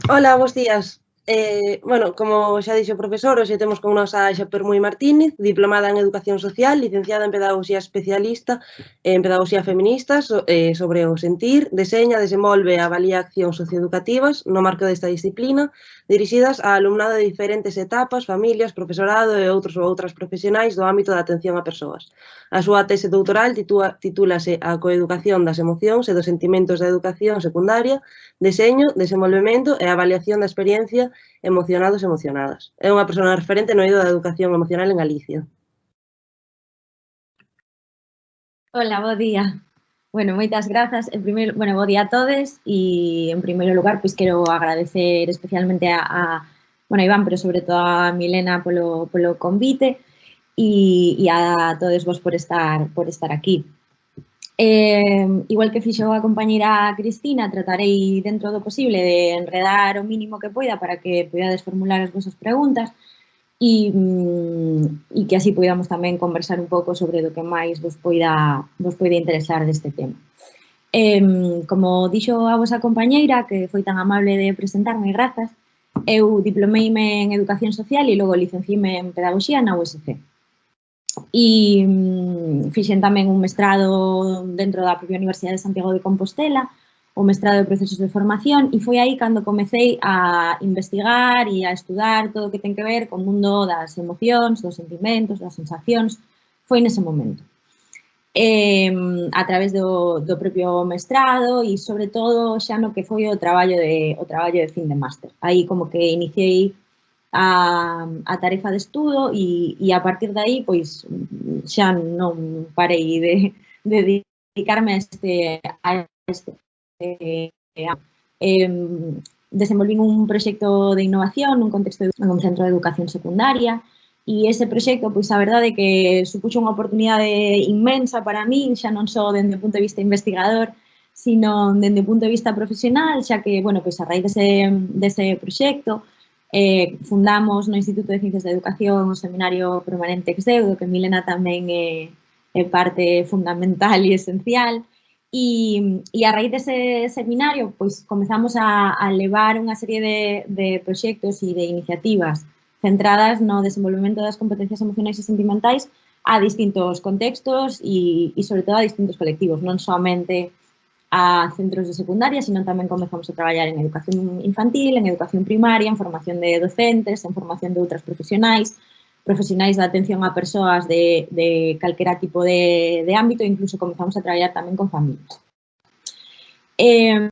Hola, bos días. Bueno, como xa dixo o profesor, hoxe temos con nos a Xapermui Martínez, diplomada en Educación Social, licenciada en Pedagogía especialista en Pedagogía feminista, sobre o sentir, deseña, desenvolve e avalía accións socioeducativas no marco desta disciplina, dirixidas a alumnado de diferentes etapas, familias, profesorado e outros ou outras profesionais do ámbito da atención a persoas. A súa tese doutoral titúlase A coeducación das emocións e dos sentimentos da educación secundaria, deseño, desenvolvemento e avaliación da experiencia emocionados e emocionadas. É unha persoa referente no eido da educación emocional en Galicia. Hola, bo día. Bueno, moitas grazas. Bo día a todos e, en primeiro lugar, pois quero agradecer especialmente a Iván, pero sobre todo a Milena polo convite e a todos vos por estar aquí. Igual que fixo a compañeira Cristina, tratarei dentro do posible de enredar o mínimo que poida para que podades formular as vosas preguntas e que así podamos tamén conversar un pouco sobre do que máis vos poida interesar deste tema. Como dixo a vosa compañeira, que foi tan amable de presentarme, grazas, eu diplomeime en Educación Social e logo licenciime en Pedagogía na USC. E fixen tamén un mestrado dentro da propia Universidade de Santiago de Compostela, o mestrado de procesos de formación, e foi aí cando comecei a investigar e a estudar todo o que ten que ver co mundo das emocións, dos sentimentos, das sensacións, foi nese momento. A través do propio mestrado e, sobre todo, xa no que foi o traballo de fin de máster. Aí como que iniciei a tarefa de estudo e a partir de aí, pois, xa non parei de dedicarme a este desenvolvín un proxecto de innovación nun contexto nun centro de educación secundaria e ese proxecto, pois a verdade é que supuxo unha oportunidade inmensa para min, xa non só dende o punto de vista investigador, sino dende o punto de vista profesional, xa que, bueno, pois a raíz dese proxecto fundamos no Instituto de Ciencias da Educación o Seminario Permanente Exdeu, do que Milena tamén é parte fundamental e esencial. E a raíz dese seminario, pois, comezamos a levar unha serie de proxectos e de iniciativas centradas no desenvolvemento das competencias emocionais e sentimentais a distintos contextos e, sobre todo, a distintos colectivos, non somente a centros de secundaria, sino tamén comezamos a traballar en educación infantil, en educación primaria, en formación de docentes, en formación de outras profesionais da atención a persoas de calquera tipo de ámbito, e incluso comezamos a traballar tamén con familias. E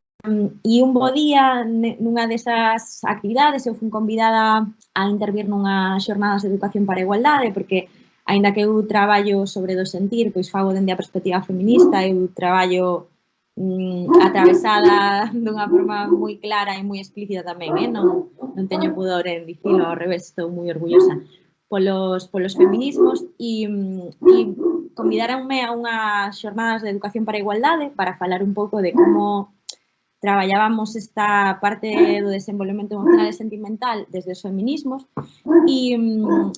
un bo día, nunha desas actividades, eu fui convidada a intervir nunha xornadas de educación para a igualdade, porque, aínda que eu traballo sobre do sentir, pois fago dende a perspectiva feminista, eu traballo atravesada dunha forma moi clara e moi explícita tamén, non teño pudor en dicilo, ao revés, estou moi orgullosa polos feminismos e convidaronme a unhas xornadas de educación para a igualdade para falar un pouco de como traballábamos esta parte do desenvolvemento emocional e sentimental desde os feminismos e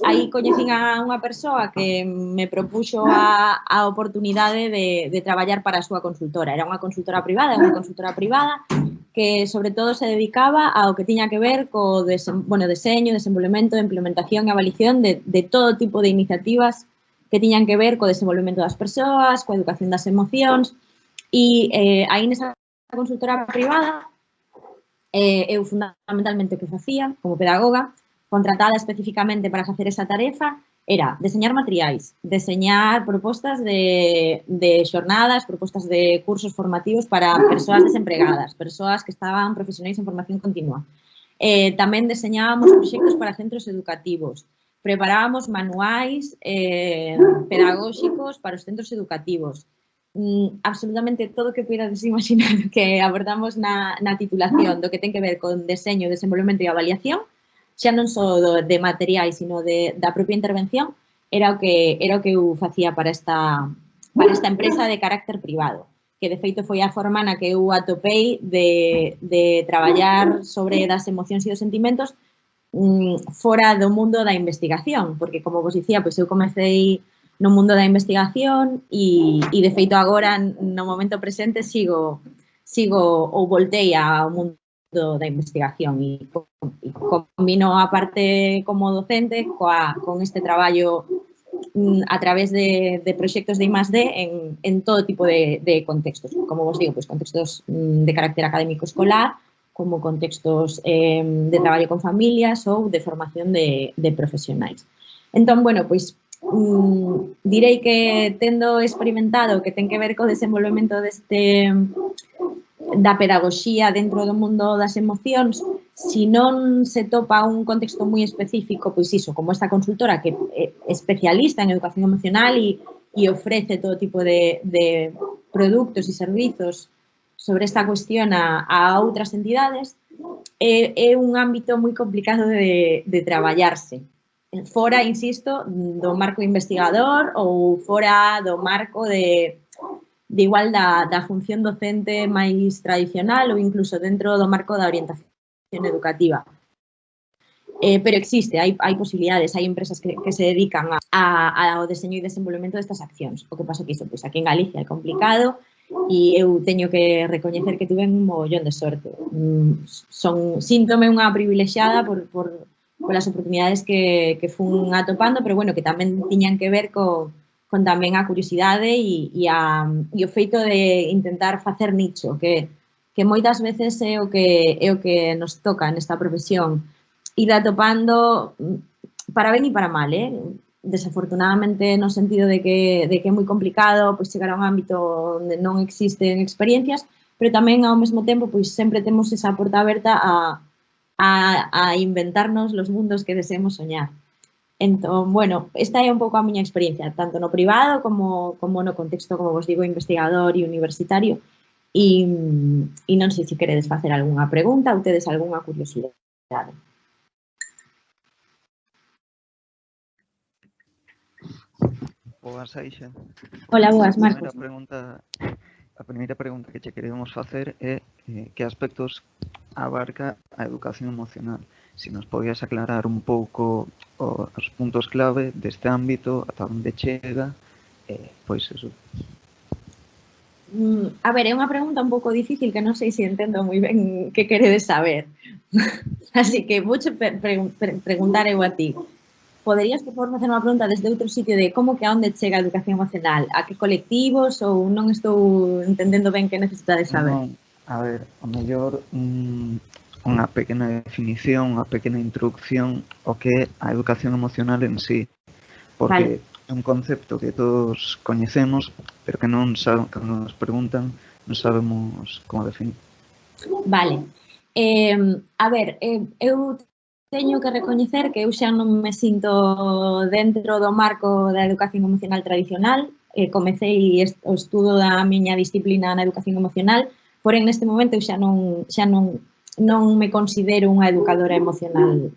aí coñecín a unha persoa que me propuxo a oportunidade de traballar para a súa consultora. Era unha consultora privada que sobre todo se dedicaba ao que tiña que ver co deseño, desenvolvemento, implementación e avaliación de todo tipo de iniciativas que tiñan que ver co desenvolvemento das persoas, coa educación das emocións e aí nesa consultora privada, eu fundamentalmente o que facía como pedagoga, contratada especificamente para facer esa tarefa, era deseñar materiais, deseñar propostas de xornadas, propostas de cursos formativos para persoas desempregadas, persoas que estaban profesionais en formación continua. Tamén deseñábamos proxectos para centros educativos, preparábamos manuais pedagóxicos para os centros educativos, absolutamente todo o que podades imaginar que abordamos na titulación do que ten que ver con deseño, desenvolvemento e avaliación, xa non só de materiais, sino da propia intervención, era o que eu facía para esta empresa de carácter privado, que de feito foi a forma na que eu atopei de traballar sobre das emocións e dos sentimentos fora do mundo da investigación, porque, como vos dicía, pois eu comecei no mundo da investigación e de feito agora, no momento presente, sigo ou voltei ao mundo da investigación e combino a parte como docente con este traballo a través de proxectos de I+D en todo tipo de contextos. Como vos digo, pues contextos de carácter académico escolar, como contextos de traballo con familias ou de formación de profesionais. Entón, bueno, pois direi que tendo experimentado que ten que ver co desenvolvemento da pedagogía dentro do mundo das emocións, se non se topa un contexto moi específico, pois iso, como esta consultora que é especialista en educación emocional e ofrece todo tipo de produtos e servizos sobre esta cuestión a outras entidades, é un ámbito moi complicado de traballarse. Fora, insisto, do marco investigador ou fora do marco de igual da función docente máis tradicional ou incluso dentro do marco da orientación educativa. Pero existe, hai posibilidades, hai empresas que se dedican ao deseño e desenvolvemento destas accións. O que pasa que iso, pois aquí en Galicia é complicado e eu teño que recoñecer que tuve un mogollón de sorte. Síntome unha privilexiada polas oportunidades que fun atopando, pero bueno, que tamén tiñan que ver con tamén a curiosidade e o feito de intentar facer nicho, que moitas veces é o que nos toca nesta profesión. Ir atopando para ben e para mal, desafortunadamente no sentido de que é moi complicado pois chegar a un ámbito onde non existen experiencias, pero tamén ao mesmo tempo pois sempre temos esa porta aberta a inventarnos los mundos que deseemos soñar. Entón, bueno, esta é un pouco a miña experiencia, tanto no privado como no contexto, como vos digo, investigador e universitario. E non sei se queredes facer algunha pregunta ou tedes algunha curiosidade. Boas, Aixa. Hola, boas, Marcos. A primeira pregunta que che queremos facer é que aspectos abarca a educación emocional. Se nos podías aclarar un pouco os puntos clave deste ámbito, ata onde chega, pois eso. A ver, é unha pregunta un pouco difícil que non sei se entendo moi ben que queredes saber. Así que vouche preguntar eu a ti. Poderías, por favor, facer unha pregunta desde outro sitio de como que a onde chega a educación emocional? A que colectivos ou non estou entendendo ben que necesitades saber? Non, a ver, o mellor unha pequena definición, unha pequena introducción ao que é a educación emocional en sí. Porque é un concepto que todos coñecemos, pero que non cando nos preguntan non sabemos como definir. Vale. A ver, eu teño que recoñecer que eu xa non me sinto dentro do marco da educación emocional tradicional. Comecei o estudo da miña disciplina na educación emocional, porén neste momento eu xa non me considero unha educadora emocional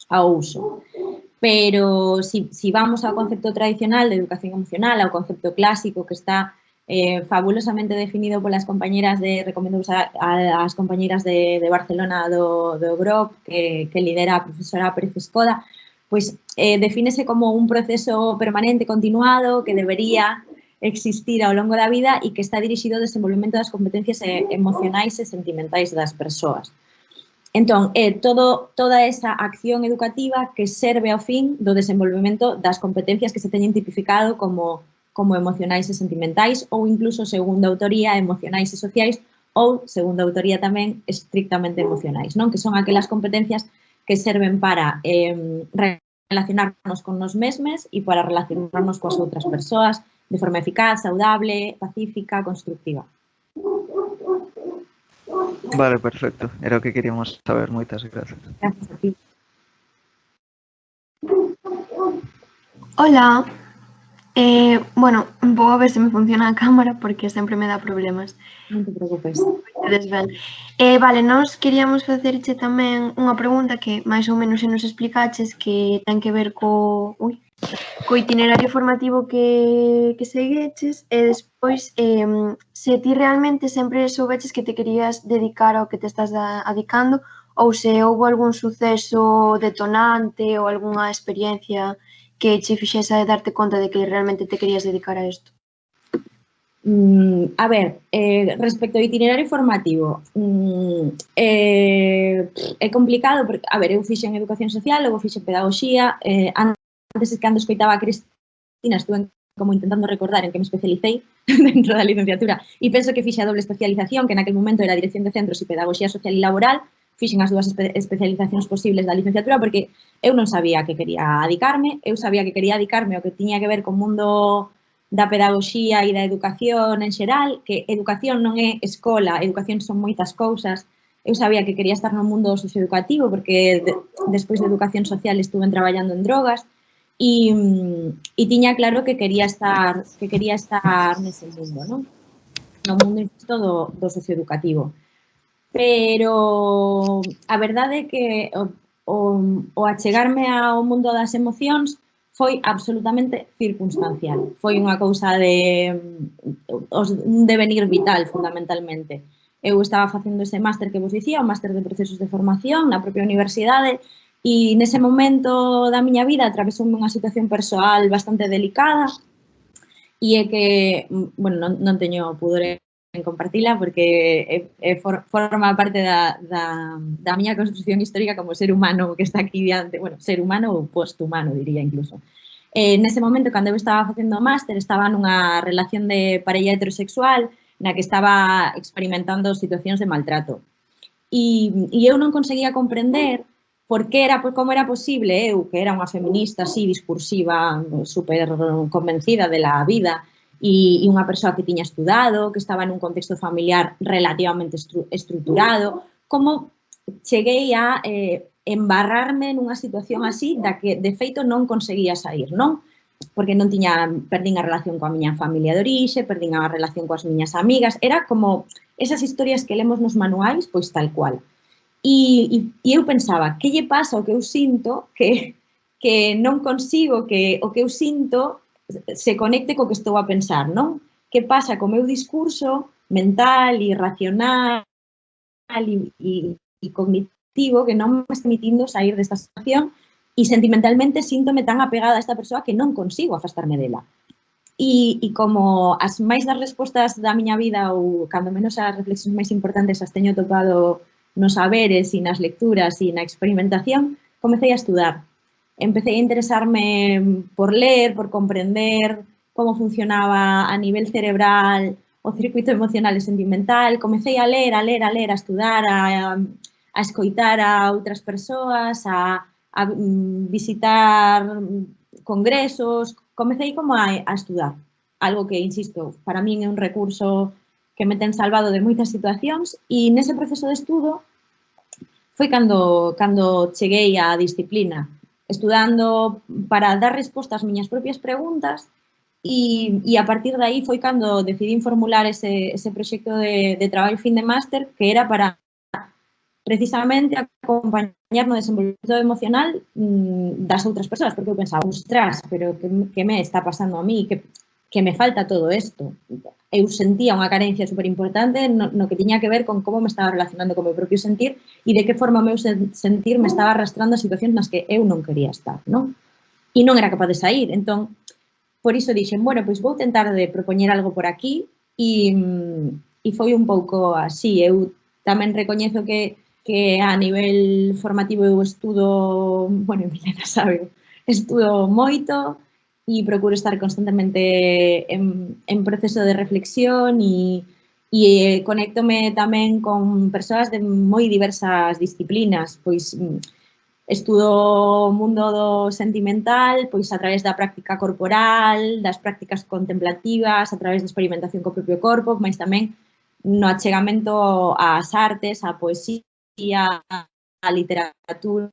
ao uso. Pero se vamos ao concepto tradicional de educación emocional, ao concepto clásico que está fabulosamente definido polas compañeras recomendo as compañeras de Barcelona do GROP que lidera a profesora Pérez Escoda, pois defínese como un proceso permanente, continuado, que debería existir ao longo da vida e que está dirixido ao desenvolvemento das competencias emocionais e sentimentais das persoas. Entón, é toda esa acción educativa que serve ao fin do desenvolvemento das competencias que se teñen tipificado como emocionais e sentimentais ou incluso, segundo a autoría, emocionais e sociais ou, segundo a autoría tamén, estrictamente emocionais, non? Que son aquelas competencias que serven para relacionarnos con nos mesmes e para relacionarnos coas outras persoas de forma eficaz, saudable, pacífica, constructiva. Vale, perfecto. Era o que queríamos saber. Moitas grazas. Gracias a ti. Hola. Bueno, vou a ver se me funciona a cámara porque sempre me dá problemas. Non te preocupes. Vale, nós queríamos facerche tamén unha pregunta que máis ou menos se nos explicaches que ten que ver co itinerario formativo que segueches e despois se ti realmente sempre soubeches que te querías dedicar ao que te estás dedicando ou se houve algún suceso detonante ou algunha experiencia que che fixese darte conta de que realmente te querías dedicar a isto. A ver, respecto ao itinerario formativo, é complicado, porque, a ver, eu fixen educación social, logo fixen pedagogía, antes cando escoitaba a Cristina estuve como intentando recordar en que me especialicei dentro da licenciatura e penso que fixe a doble especialización, que naquel momento era dirección de centros e pedagogía social e laboral, fixen as dúas especializacións posibles da licenciatura porque eu non sabía a que quería adicarme, eu sabía que quería adicarme ao que tiña que ver co mundo da pedagogía e da educación en xeral, que educación non é escola, educación son moitas cousas. Eu sabía que quería estar no mundo socioeducativo porque despois de educación social estuve traballando en drogas e tiña claro que quería estar nese mundo, non? No mundo do socioeducativo. Pero a verdade é que o achegarme ao mundo das emocións foi absolutamente circunstancial. Foi unha cousa un devenir vital, fundamentalmente. Eu estaba facendo ese máster que vos dicía, o máster de procesos de formación na propia universidade, e nese momento da miña vida atravesoume unha situación persoal bastante delicada e é que, bueno, non teño pudor en compartila porque forma parte da miña construcción histórica como ser humano que está aquí diante, bueno, ser humano ou posthumano, diría incluso. Nese momento, cando eu estaba facendo o máster, estaba nunha relación de parella heterosexual na que estaba experimentando situacións de maltrato. E eu non conseguía comprender como era posible eu, que era unha feminista así discursiva, super convencida de la vida, e unha persoa que tiña estudado, que estaba nun contexto familiar relativamente estruturado, como cheguei a embarrarme nunha situación así da que, de feito, non conseguía sair, non? Porque perdín a relación coa miña familia de orixe, perdín a relación coas miñas amigas, era como esas historias que lemos nos manuais, pois tal cual. E eu pensaba, que lle pasa ao que eu sinto que non consigo que o que eu sinto se conecte co que estou a pensar, non? Que pasa co meu discurso mental e racional e cognitivo que non me está permitindo sair desta situación e sentimentalmente síntome tan apegada a esta persoa que non consigo afastarme dela. E como as máis das respostas da miña vida ou cando menos as reflexións máis importantes as teño topado nos saberes e nas lecturas e na experimentación, comecei a estudar. Empecé a interesarme por ler, por comprender como funcionaba a nivel cerebral o circuito emocional e sentimental. Comecei a ler, a estudar, a escoitar a outras persoas, a visitar congresos. Comecei como a estudar. Algo que, insisto, para min é un recurso que me ten salvado de moitas situacións e nese proceso de estudo foi cando cheguei á disciplina, estudando para dar resposta ás miñas propias preguntas e a partir de aí foi cando decidín formular ese proxecto de traballo fin de máster que era para precisamente acompañar no desenvolvemento emocional das outras persoas, porque eu pensaba, ostras, pero que me está pasando a mí, que me falta todo isto. Eu sentía unha carencia superimportante no que tiña que ver con como me estaba relacionando con o meu propio sentir e de que forma o meu sentir me estaba arrastrando a situacións nas que eu non quería estar, non? E non era capaz de sair. Entón, por iso dixen, bueno, pois vou tentar de propoñer algo por aquí e foi un pouco así. Eu tamén recoñezo que a nivel formativo eu estudo, bueno, Milena sabe, estudo moito, e procuro estar constantemente en proceso de reflexión e conéctome tamén con persoas de moi diversas disciplinas, pois estudo o mundo do sentimental, pois a través da práctica corporal, das prácticas contemplativas, a través da experimentación co propio corpo, mas tamén no achegamento ás artes, á poesía, á literatura,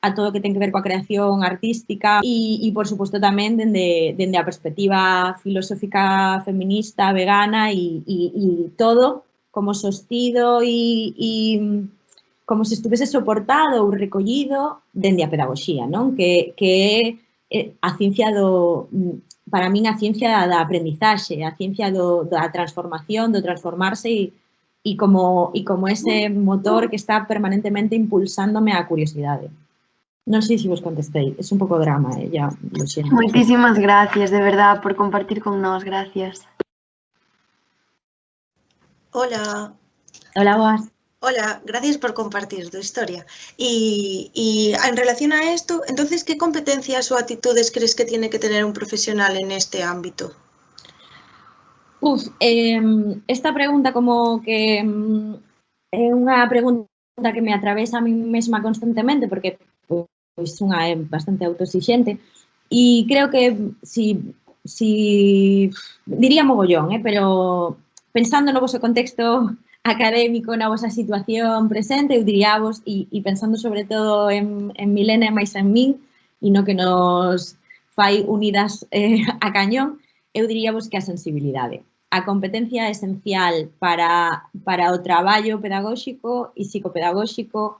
a todo o que ten que ver coa creación artística e por suposto, tamén dende a perspectiva filosófica feminista, vegana e todo como sostido e como se estuvese soportado ou recollido dende a pedagogía, non? Que é a ciencia para min, a ciencia da aprendizaxe, a ciencia da transformación, do transformarse e como ese motor que está permanentemente impulsándome á curiosidade. Non sei se vos contestei, é un pouco drama, ya lo siento. Moitísimas gracias, de verdad, por compartir con nós, gracias. Hola. Hola, boas. Hola, gracias por compartir tu historia. Y en relación a esto, entonces, ¿qué competencias o actitudes crees que tiene que tener un profesional en este ámbito? Esta pregunta como que é unha pregunta que me atravesa a mí mesma constantemente porque pois unha é bastante autoexixente e creo que si diría mogollón, pero pensando no vosso contexto académico, na vosa situación presente, eu diríavos, e pensando sobre todo en Milena e máis en min, e no que nos fai unidas a cañón, eu diríavos que a sensibilidade. A competencia esencial para o traballo pedagóxico e psicopedagóxico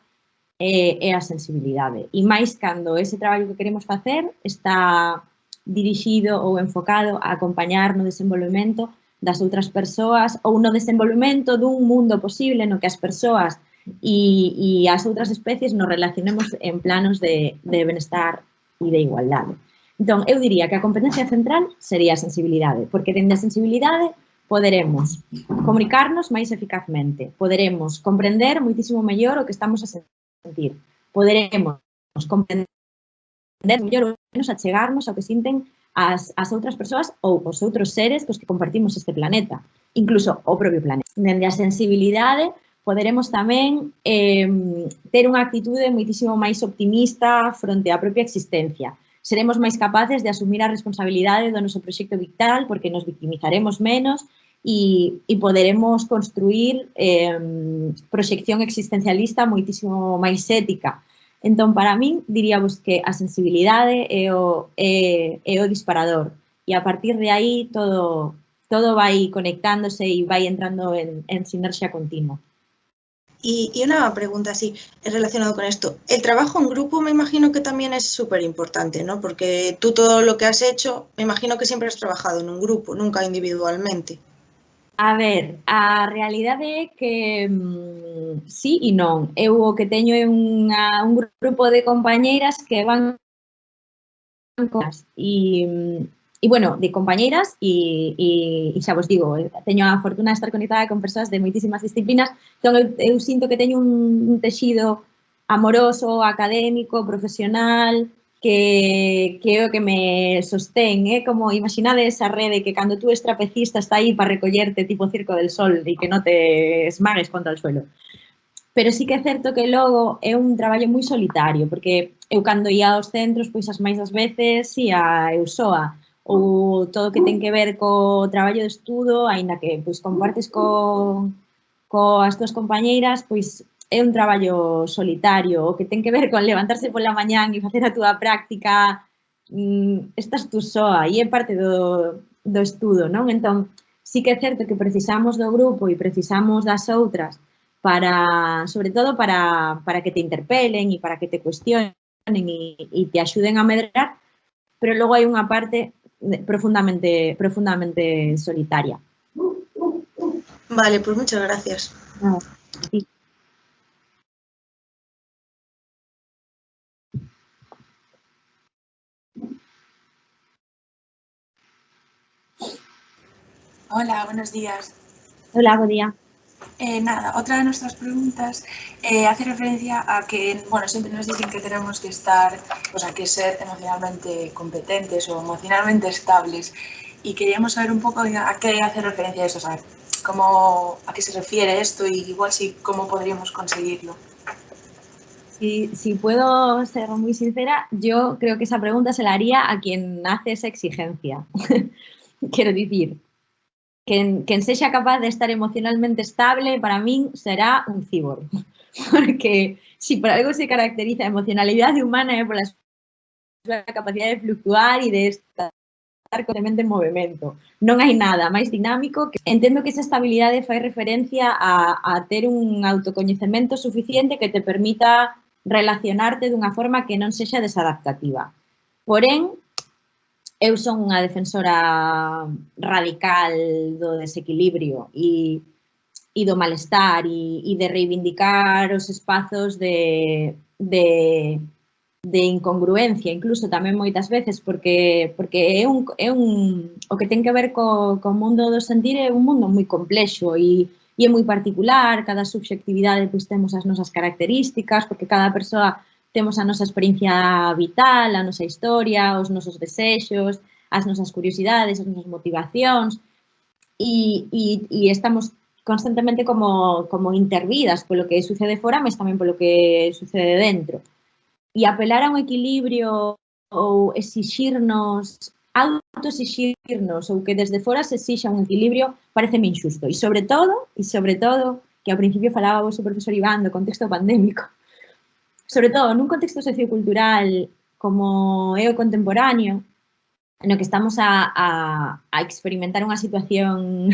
é a sensibilidade. E máis cando ese traballo que queremos facer está dirixido ou enfocado a acompañar no desenvolvemento das outras persoas ou no desenvolvemento dun mundo posible no que as persoas e as outras especies nos relacionemos en planos de benestar e de igualdade. Entón, eu diría que a competencia central sería a sensibilidade, porque dende a sensibilidade poderemos comunicarnos máis eficazmente, poderemos comprender moitísimo mellor o que estamos a sentir, poderemos comprender mellor ou menos achegarnos ao que sinten as outras persoas ou os outros seres cos que compartimos este planeta, incluso o propio planeta. Dende a sensibilidade poderemos tamén ter unha actitude moitísimo máis optimista fronte á propia existencia. Seremos máis capaces de asumir a responsabilidade do noso proxecto vital porque nos victimizaremos menos e poderemos construir proxección existencialista moitísimo máis ética. Entón, para min, diríamos que a sensibilidade é o disparador e a partir de aí todo vai conectándose e vai entrando en sinerxia continua. Y una pregunta así, relacionado con esto. El trabajo en grupo me imagino que también es súper importante, ¿no? Porque tú todo lo que has hecho, me imagino que siempre has trabajado en un grupo, nunca individualmente. A ver, a realidade é que sí e non. Eu o que teño é un grupo de compañeiras que van e bueno, de compañeiras e xa vos digo, teño a fortuna de estar conectada con persoas de moitísimas disciplinas, entón eu sinto que teño un texido amoroso, académico, profesional, que é o que me sostén, como imaginade esa rede que cando tú es trapecista está aí para recollerte tipo Circo del Sol e que non te esmagues contra o suelo. Pero sí que é certo que logo é un traballo moi solitario, porque eu cando ia aos centros, pois as máis das veces ia eu soa, ou todo o que ten que ver co traballo de estudo, aínda que pois compartes coas túas compañeiras, pois é un traballo solitario, o que ten que ver con levantarse pola mañán e facer a túa práctica, estás tú soa e é parte do estudo, non? Entón, sí que é certo que precisamos do grupo e precisamos das outras sobre todo para que te interpelen e para que te cuestionen e te axuden a medrar, pero logo hai unha parte profundamente solitaria. Vale, pues muchas gracias. Sí. Hola, buenos días. Hola, buen día. Nada, otra de nuestras preguntas hace referencia a que, bueno, siempre nos dicen que tenemos que estar, o sea, que ser emocionalmente competentes o emocionalmente estables y queríamos saber un poco a qué hace referencia eso, o sea, a qué se refiere esto y igual sí, cómo podríamos conseguirlo. Si puedo ser muy sincera, yo creo que esa pregunta se la haría a quien hace esa exigencia. Quiero decir, quen sexa capaz de estar emocionalmente estable, para min será un cíborg. Porque si por algo se caracteriza a emocionalidade humana é pola súa capacidade de fluctuar e de estar constantemente en movimento. Non hai nada máis dinámico. Entendo que esa estabilidade fai referencia a ter un autocoñecemento suficiente que te permita relacionarte dunha forma que non sexa desadaptativa. Porén, eu son unha defensora radical do desequilibrio e do malestar e de reivindicar os espazos de incongruencia, incluso tamén moitas veces, porque é o que ten que ver co mundo do sentir é un mundo moi complexo e e é moi particular, cada subxectividade pois temos as nosas características, porque cada persoa temos a nosa experiencia vital, a nosa historia, os nosos desexos, as nosas curiosidades, as nosas motivacións, e estamos constantemente como intervidas polo que sucede fora, mas tamén polo que sucede dentro. E apelar a un equilibrio ou autoexixirnos ou que desde fora se exixa un equilibrio pareceme injusto. E sobre todo, que ao principio falaba o profesor Iván do contexto pandémico, sobre todo nun contexto sociocultural como é o contemporáneo, no que estamos a experimentar unha situación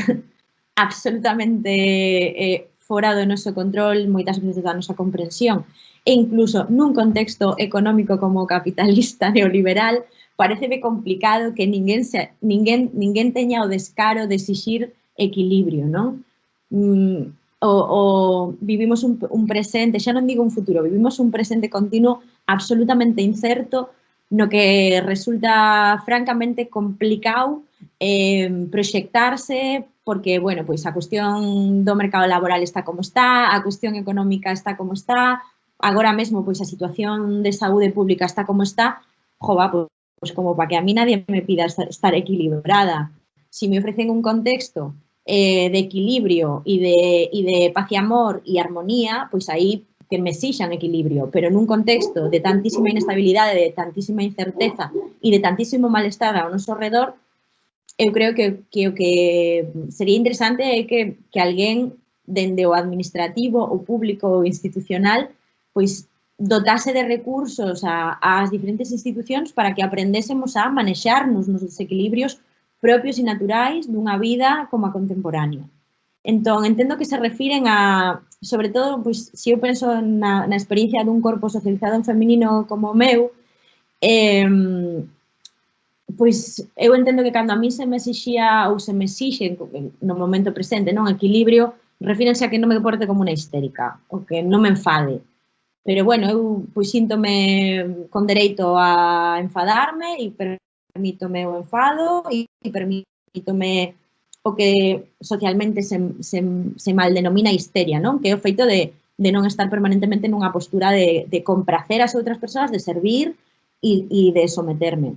absolutamente fora do noso control, moitas veces da nosa comprensión, e incluso nun contexto económico como capitalista neoliberal, pareceme complicado que ninguén teña o descaro de exixir equilibrio, non? Vivimos un presente, xa non digo un futuro, vivimos un presente continuo absolutamente incerto, no que resulta francamente complicado proxectarse porque, bueno, pois a cuestión do mercado laboral está como está, a cuestión económica está como está, agora mesmo pois a situación de saúde pública está como está, jova, pois como para que a mí nadie me pida estar equilibrada. Si me ofrecen un contexto de equilibrio e de paz e amor e armonía, pois aí que me exixan equilibrio, pero nun contexto de tantísima inestabilidade, de tantísima incerteza e de tantísimo malestar ao noso redor, eu creo que o que sería interesante é que alguén dende o administrativo, o público, o institucional, pois dotase de recursos ás diferentes institucións para que aprendésemos a manexarnos nos desequilibrios propios e naturais dunha vida como a contemporánea. Entón, entendo que se refiren a, sobre todo, pois, se eu penso na experiencia dun corpo socializado en feminino como o meu, pois eu entendo que cando a mí se me exixía ou se me exixe no momento presente, non, equilibrio, refírense a que non me porte como unha histérica, ou que non me enfade. Pero, bueno, eu pois síntome con dereito a enfadarme e permítome o enfado e permítome o que socialmente se maldenomina histeria, non? Que é o feito de non estar permanentemente nunha postura de compracer as outras persoas, de servir e de someterme.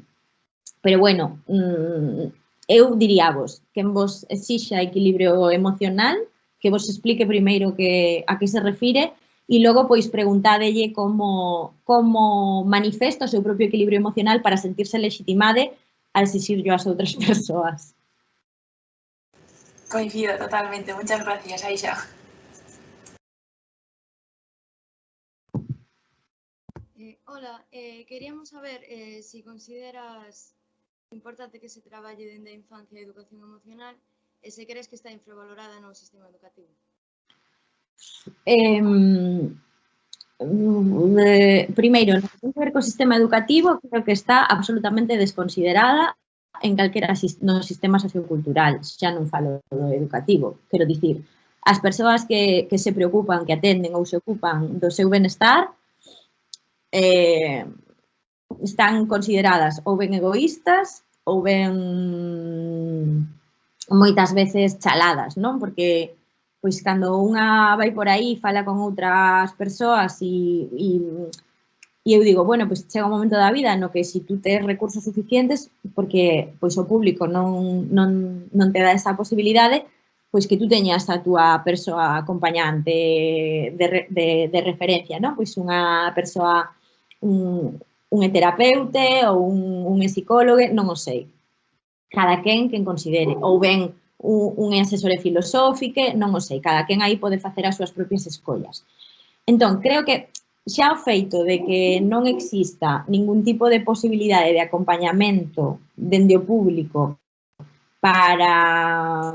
Pero, bueno, eu diríavos que vos exixa equilibrio emocional, que vos explique primeiro a que se refire e logo, pois, preguntádelle como manifesta o seu propio equilibrio emocional para sentirse legitimade a exixirlo ás outras persoas. Coincido totalmente. Muchas gracias, Aisha. Hola, queríamos saber si consideras importante que se traballe dende a infancia a educación emocional e se crees que está infravalorada no sistema educativo. Primeiro, no que ten que ver co sistema educativo, creo que está absolutamente desconsiderada en calquera no sistema sociocultural, xa non falo do educativo. Quero dicir, as persoas que se preocupan, que atenden ou se ocupan do seu benestar, están consideradas ou ben egoístas ou ben moitas veces chaladas, non? Porque pois cando unha vai por aí fala con outras persoas e eu digo, bueno, pois chega un momento da vida no que se tú tes recursos suficientes, porque pois o público non te dá esa posibilidade, pois que tú teñas a túa persoa acompañante de referencia, non? Pois unha persoa, un terapeute ou un psicólogo, non o sei. Cada quen considere, ou ben un asesore filosófico, non o sei, cada quen aí pode facer as súas propias escollas. Entón, creo que xa o feito de que non exista ningún tipo de posibilidade de acompañamento dende o público para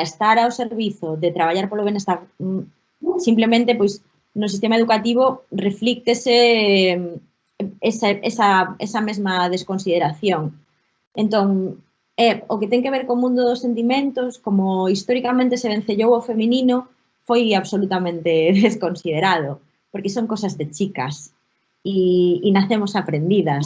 estar ao servizo de traballar polo benestar, simplemente, pois, no sistema educativo reflíctese esa mesma desconsideración. Entón, o que ten que ver co mundo dos sentimentos, como históricamente se vencellou o feminino, foi absolutamente desconsiderado, porque son cosas de chicas e nacemos aprendidas.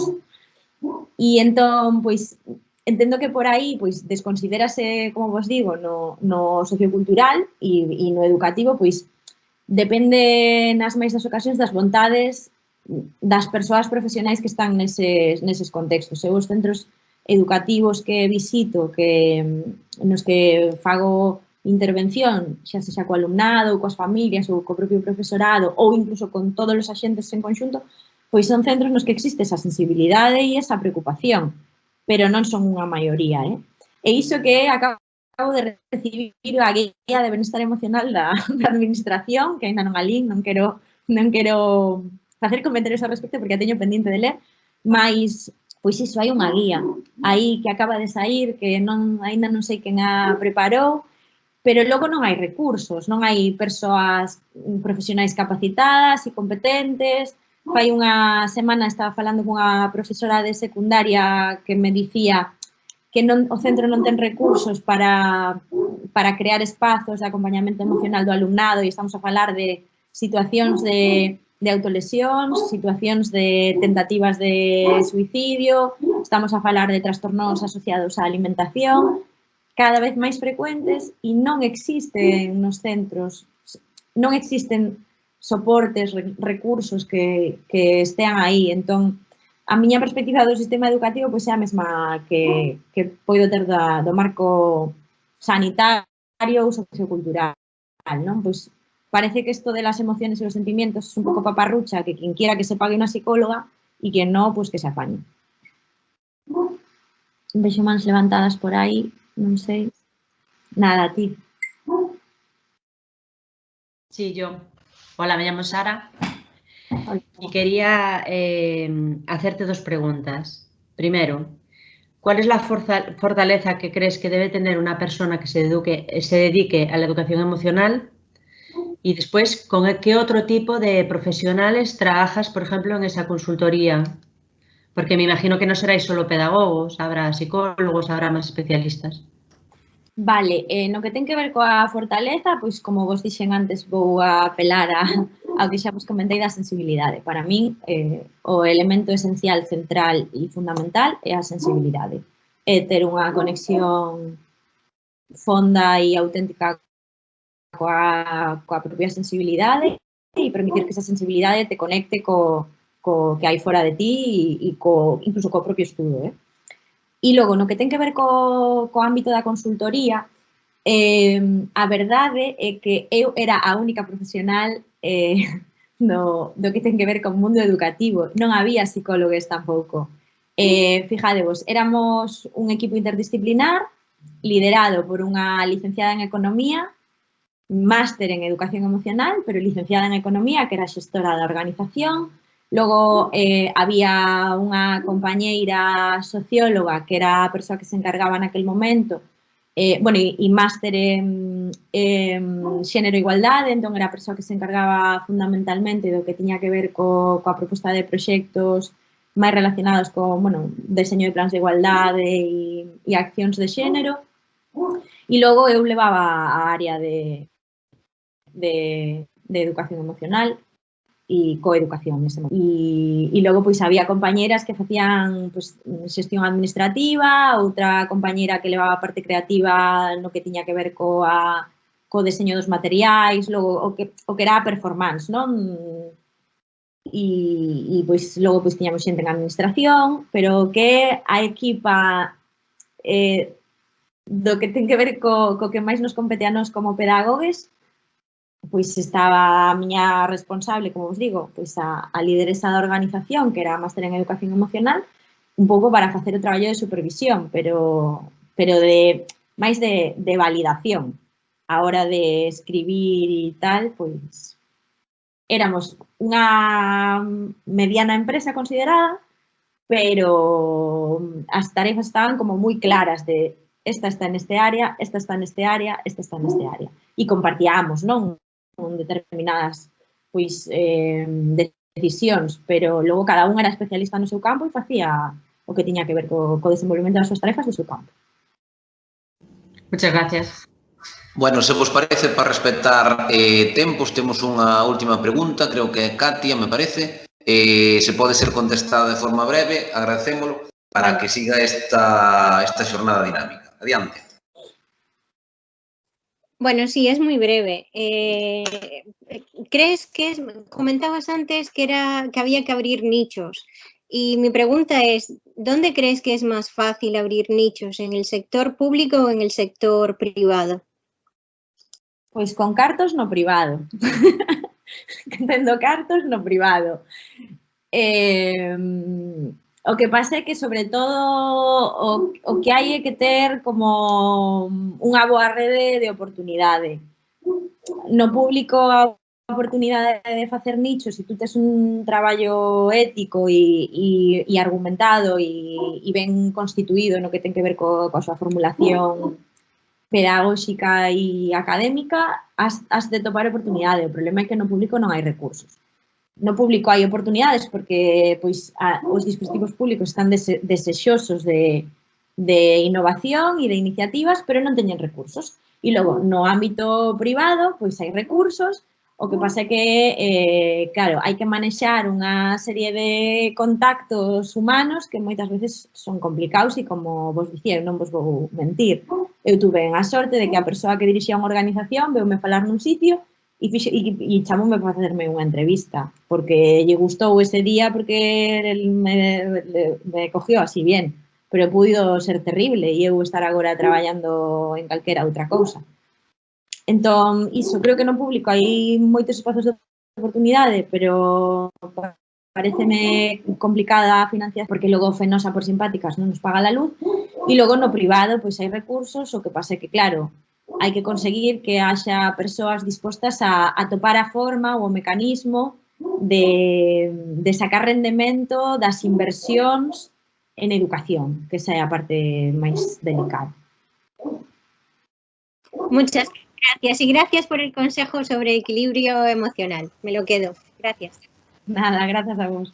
E entón, pois, entendo que por aí pois desconsidérase, como vos digo, no sociocultural e no educativo, pois depende nas máis das ocasións das vontades das persoas profesionais que están neses contextos. Eu os centros educativos que visito, nos que fago intervención, xa sexa co alumnado, coas familias ou co propio profesorado ou incluso con todos os axentes en conxunto, pois son centros nos que existe esa sensibilidade e esa preocupación, pero non son unha maioría. E iso que acabo de recibir a guía de benestar emocional da administración, que ainda non a lín, non quero facer comentarios ao respecto porque a teño pendiente de ler, mas, pois iso, hai unha guía aí que acaba de sair, que ainda non sei quen a preparou, pero logo non hai recursos, non hai persoas profesionais capacitadas e competentes. Fai unha semana estaba falando cunha profesora de secundaria que me dicía que o centro non ten recursos para crear espazos de acompañamento emocional do alumnado e estamos a falar de situacións de autolesións, situacións de tentativas de suicidio, estamos a falar de trastornos asociados á alimentación, cada vez máis frecuentes e non existen nos centros, non existen soportes, recursos que estean aí. Entón, a miña perspectiva do sistema educativo pois é a mesma que poido ter do marco sanitario ou sociocultural, non? Pois parece que isto de las emociones e los sentimientos é un pouco paparrucha, que quien quiera que se pague unha psicóloga e quien no, pois que se apañe. Vexo mans levantadas por aí, non sei. Nada, a ti. Sí, yo. Hola, me llamo Sara y quería hacerte dos preguntas. Primero, ¿cuál es la fortaleza que crees que debe tener una persona que se dedique a la educación emocional? Y después, ¿con qué otro tipo de profesionales trabajas, por ejemplo, en esa consultoría? Porque me imagino que no seráis solo pedagogos, habrá psicólogos, habrá más especialistas. Vale, no que ten que ver coa fortaleza, pois como vos dixen antes, vou a apelar ao que xa vos comentei da sensibilidade. Para min, o elemento esencial, central e fundamental é a sensibilidade. É ter unha conexión fonda e auténtica coa propia sensibilidade e permitir que esa sensibilidade te conecte co que hai fora de ti e incluso co propio estudo, E logo, no que ten que ver co ámbito da consultoría, a verdade é que eu era a única profesional do que ten que ver con o mundo educativo. Non había psicólogos tampouco. Fijadevos, éramos un equipo interdisciplinar liderado por unha licenciada en Economía, máster en Educación Emocional, pero licenciada en Economía, que era xestora da organización. Logo, había unha compañeira socióloga que era a persoa que se encargaba naquel momento, e máster en xénero e igualdade, entón era a persoa que se encargaba fundamentalmente do que tiña que ver coa proposta de proxectos máis relacionados con, deseño de plans de igualdade e accións de xénero. E logo eu levaba a área de educación emocional e coeducación nese momento. E logo, pois, había compañeras que facían xestión administrativa, outra compañera que levaba a parte creativa no que tiña que ver co deseño dos materiais, logo o que era a performance, non? E pois, logo, pois, tiñamos xente en administración, pero que a equipa do que ten que ver co que máis nos compete a nós como pedagogos, pois estaba a miña responsable, como vos digo, pois a lideresa da organización, que era a máster en Educación Emocional, un pouco para facer o traballo de supervisión, pero máis de validación. A hora de escribir e tal, pois éramos unha mediana empresa considerada, pero as tarefas estaban como moi claras de esta está neste área, esta está neste área, esta está neste área. E compartíamos, non? Con determinadas decisións, pero logo cada un era especialista no seu campo e facía o que tiña que ver co desenvolvemento das súas tarefas do seu campo. Muchas gracias. Bueno, se vos parece, para respetar tempos, temos unha última pregunta, creo que é Katia, me parece. Se pode ser contestada de forma breve, agradecémolo. para que siga esta xornada dinámica. Adiante. Bueno, sí, es muy breve. ¿Crees que comentabas antes que había que abrir nichos? Y mi pregunta es, ¿dónde crees que es más fácil abrir nichos? ¿En el sector público o en el sector privado? Pois con cartos no privado. Tendo cartos no privado. O que pasa é que, sobre todo, o que hai é que ter como unha boa rede de oportunidade. No público, a oportunidade de facer nichos, se tú tes un traballo ético e argumentado e ben constituído no que ten que ver coa súa formulación pedagóxica e académica, has de topar oportunidade. O problema é que no público non hai recursos. No público hai oportunidades porque pois, os dispositivos públicos están desexosos de innovación e de iniciativas, pero non teñen recursos. E logo, no ámbito privado, pois hai recursos, o que pasa é que, claro, hai que manexar unha serie de contactos humanos que moitas veces son complicados e, como vos dicía, non vos vou mentir. Eu tuve a sorte de que a persoa que dirixía unha organización veume falar nun sitio e chamoume para facerme unha entrevista, porque lle gustou ese día porque me cogió así bien, pero puido ser terrible e eu estar agora traballando en calquera outra cousa. Entón, iso, creo que no público hai moitos espazos de oportunidade, pero pareceme complicada a financiación porque logo Fenosa por simpáticas non nos paga a luz e logo no privado pois hai recursos, o que pasa é que, claro, hai que conseguir que haxa persoas dispostas a topar a forma ou o mecanismo de sacar rendemento das inversións en educación, que esa é a parte máis delicada. Muchas gracias y gracias por el consejo sobre equilibrio emocional. Me lo quedo. Gracias. Nada, gracias a vos.